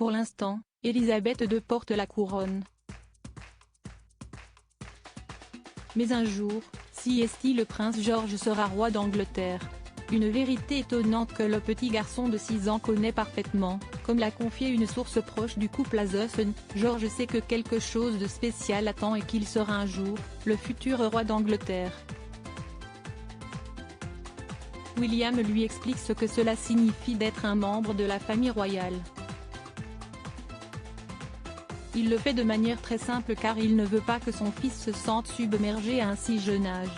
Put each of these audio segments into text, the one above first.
Pour l'instant, Élisabeth II porte la couronne. Mais un jour, si le prince George sera roi d'Angleterre. Une vérité étonnante que le petit garçon de 6 ans connaît parfaitement, comme l'a confié une source proche du couple à The Sun. George sait que quelque chose de spécial attend et qu'il sera un jour, le futur roi d'Angleterre. William lui explique ce que cela signifie d'être un membre de la famille royale. Il le fait de manière très simple car il ne veut pas que son fils se sente submergé à un si jeune âge.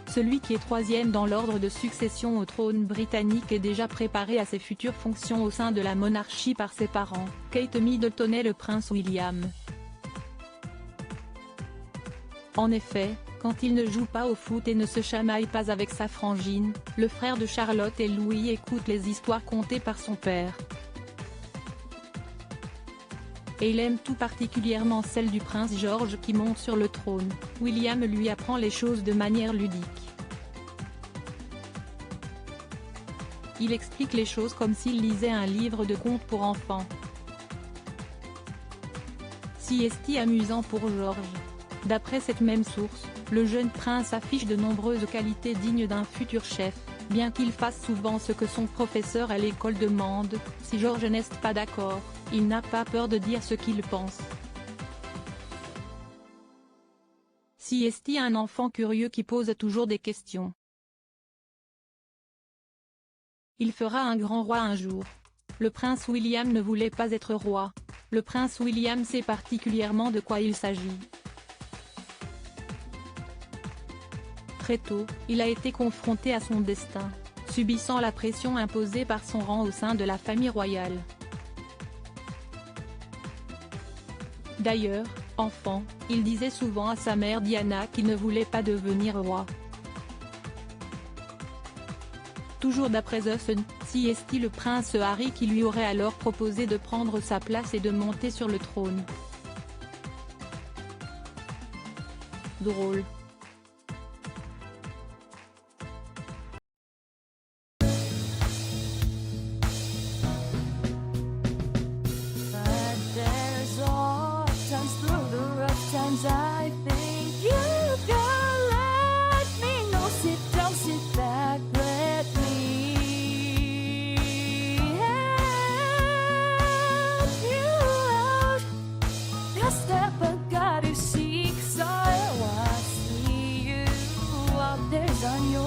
Celui qui est 3e dans l'ordre de succession au trône britannique est déjà préparé à ses futures fonctions au sein de la monarchie par ses parents, Kate Middleton et le prince William. En effet, quand il ne joue pas au foot et ne se chamaille pas avec sa frangine, le frère de Charlotte et Louis écoute les histoires contées par son père. Et il aime tout particulièrement celle du prince George qui monte sur le trône. William lui apprend les choses de manière ludique. Il explique les choses comme s'il lisait un livre de contes pour enfants. Si amusant pour George. D'après cette même source, le jeune prince affiche de nombreuses qualités dignes d'un futur chef, bien qu'il fasse souvent ce que son professeur à l'école demande. Si George n'est pas d'accord, il n'a pas peur de dire ce qu'il pense. Si est un enfant curieux qui pose toujours des questions. Il fera un grand roi un jour. Le prince William ne voulait pas être roi. Le prince William sait particulièrement de quoi il s'agit. Très tôt, il a été confronté à son destin, subissant la pression imposée par son rang au sein de la famille royale. D'ailleurs, enfant, il disait souvent à sa mère Diana qu'il ne voulait pas devenir roi. Toujours d'après The Sun, si le prince Harry qui lui aurait alors proposé de prendre sa place et de monter sur le trône. Drôle. I think you can let me know. Sit down, sit back, let me help you out. Just step back, got to seek. So I see you out there's on your